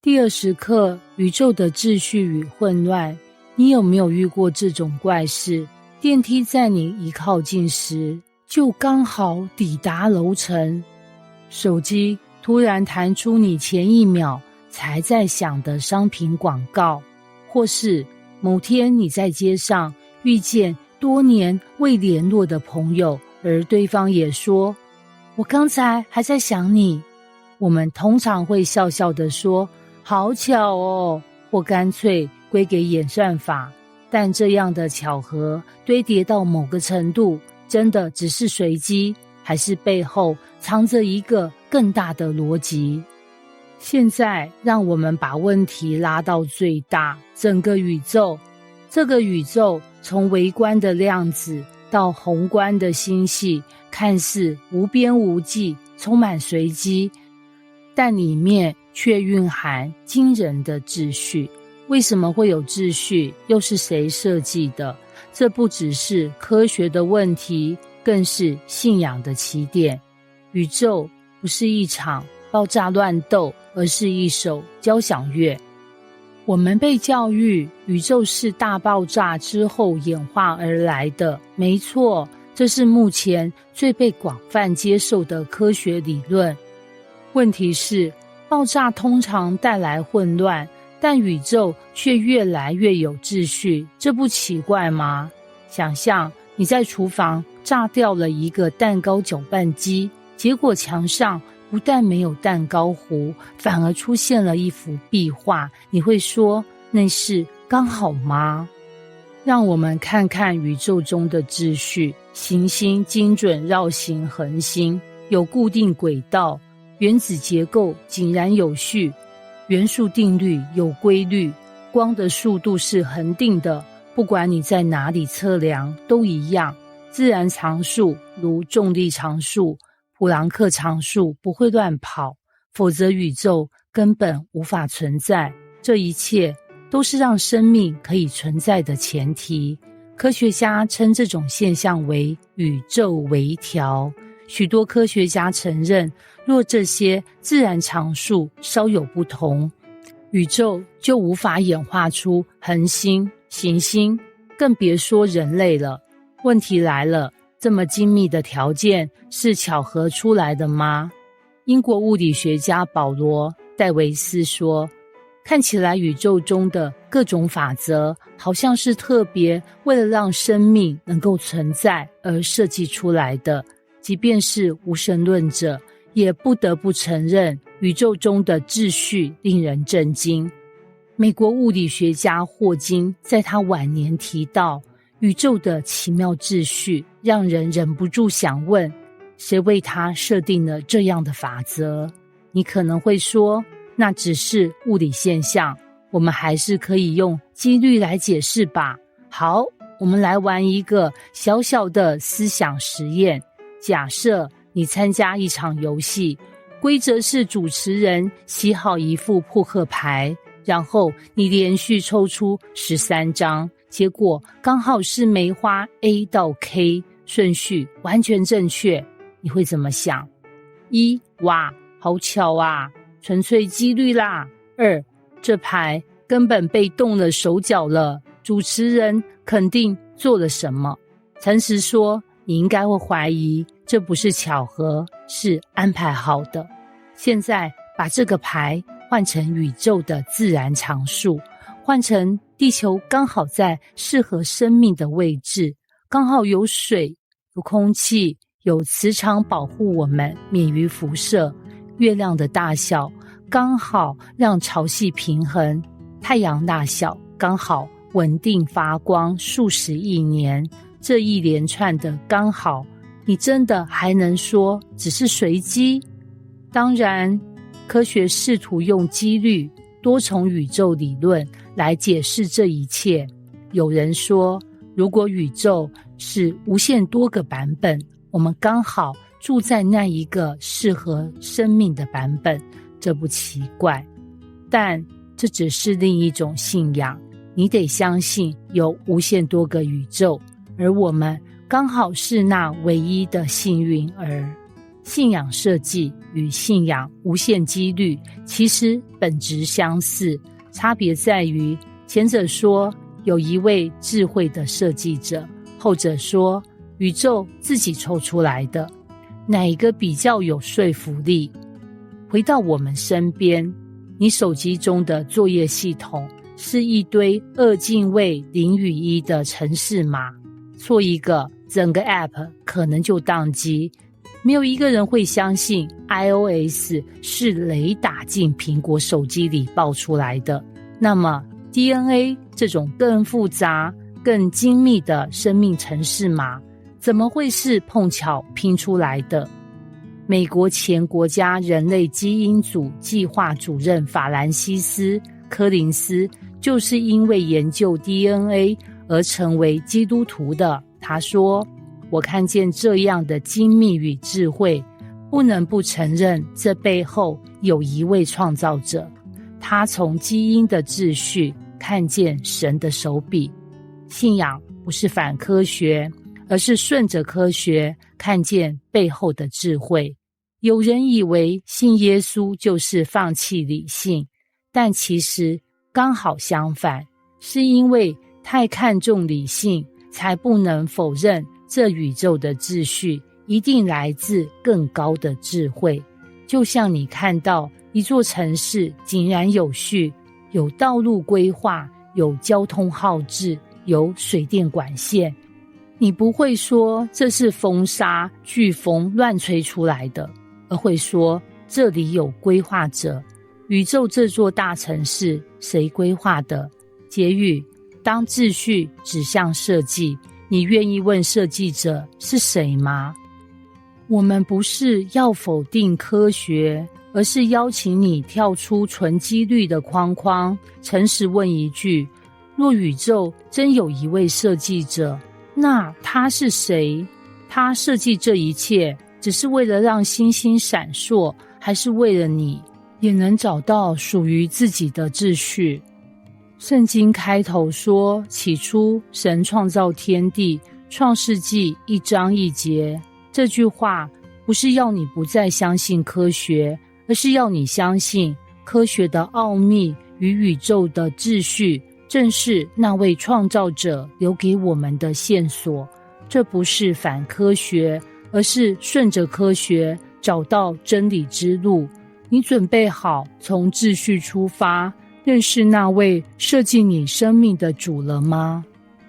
第20课，宇宙的秩序与混乱。你有没有遇过这种怪事？电梯在你一靠近时，就刚好抵达楼层，手机突然弹出你前一秒才在想的商品广告，或是某天你在街上遇见多年未联络的朋友，而对方也说，我刚才还在想你。我们通常会笑笑地说，好巧哦，或干脆归给演算法。但这样的巧合堆叠到某个程度，真的只是随机，还是背后藏着一个更大的逻辑？现在让我们把问题拉到最大，整个宇宙。这个宇宙从微观的量子到宏观的星系，看似无边无际，充满随机，但里面却蕴含惊人的秩序。为什么会有秩序？又是谁设计的？这不只是科学的问题，更是信仰的起点。宇宙不是一场爆炸乱斗，而是一首交响乐。我们被教育，宇宙是大爆炸之后演化而来的。没错，这是目前最被广泛接受的科学理论。问题是，爆炸通常带来混乱，但宇宙却越来越有秩序，这不奇怪吗？想象你在厨房炸掉了一个蛋糕搅拌机，结果墙上不但没有蛋糕糊，反而出现了一幅壁画，你会说那是刚好吗？让我们看看宇宙中的秩序，行星精准绕行恒星，有固定轨道，原子结构井然有序，元素定律有规律，光的速度是恒定的，不管你在哪里测量都一样。自然常数如重力常数、普朗克常数不会乱跑，否则宇宙根本无法存在。这一切都是让生命可以存在的前提。科学家称这种现象为宇宙微调。许多科学家承认，若这些自然常数稍有不同，宇宙就无法演化出恒星、行星，更别说人类了。问题来了，这么精密的条件是巧合出来的吗？英国物理学家保罗·戴维斯说，看起来宇宙中的各种法则好像是特别为了让生命能够存在而设计出来的。即便是无神论者，也不得不承认宇宙中的秩序令人震惊。美国物理学家霍金在他晚年提到，宇宙的奇妙秩序让人忍不住想问，谁为他设定了这样的法则？你可能会说，那只是物理现象，我们还是可以用几率来解释吧。好，我们来玩一个小小的思想实验。假设你参加一场游戏，规则是主持人洗好一副扑克牌，然后你连续抽出13张，结果刚好是梅花 A 到 K， 顺序完全正确，你会怎么想？1. 哇，好巧啊，纯粹几率啦。2. 这牌根本被动了手脚了，主持人肯定做了什么。诚实说，你应该会怀疑这不是巧合，是安排好的。现在把这个牌换成宇宙的自然常数，换成地球刚好在适合生命的位置，刚好有水、有空气、有磁场保护我们免于辐射，月亮的大小刚好让潮汐平衡，太阳大小刚好稳定发光数十亿年。这一连串的刚好，你真的还能说只是随机？当然，科学试图用几率、多重宇宙理论来解释这一切。有人说，如果宇宙是无限多个版本，我们刚好住在那一个适合生命的版本，这不奇怪。但这只是另一种信仰，你得相信有无限多个宇宙，而我们刚好是那唯一的幸运儿。信仰设计与信仰无限几率其实本质相似，差别在于前者说有一位智慧的设计者，后者说宇宙自己抽出来的，哪一个比较有说服力？回到我们身边，你手机中的作业系统是一堆2进位0与1的程式码，错一个整个 App 可能就宕机。没有一个人会相信 iOS 是雷打进苹果手机里爆出来的。那么 DNA 这种更复杂更精密的生命程式码怎么会是碰巧拼出来的？美国前国家人类基因组计划主任法兰西斯·柯林斯就是因为研究 DNA 而成为基督徒的。他说，我看见这样的精密与智慧，不能不承认这背后有一位创造者，他从基因的秩序看见神的手笔。信仰不是反科学，而是顺着科学看见背后的智慧。有人以为信耶稣就是放弃理性，但其实刚好相反，是因为太看重理性，才不能否认这宇宙的秩序一定来自更高的智慧。就像你看到一座城市井然有序，有道路规划，有交通号志，有水电管线，你不会说这是风沙、飓风乱吹出来的，而会说这里有规划者。宇宙这座大城市谁规划的？结语：当秩序指向设计，你愿意问设计者是谁吗？我们不是要否定科学，而是邀请你跳出纯几率的框框，诚实问一句：若宇宙真有一位设计者，那他是谁？他设计这一切，只是为了让星星闪烁，还是为了你也能找到属于自己的秩序？圣经开头说，起初神创造天地，创世纪1章1节。这句话不是要你不再相信科学，而是要你相信科学的奥秘与宇宙的秩序正是那位创造者留给我们的线索。这不是反科学，而是顺着科学找到真理之路。你准备好从秩序出发，认识那位设计你生命的主了吗？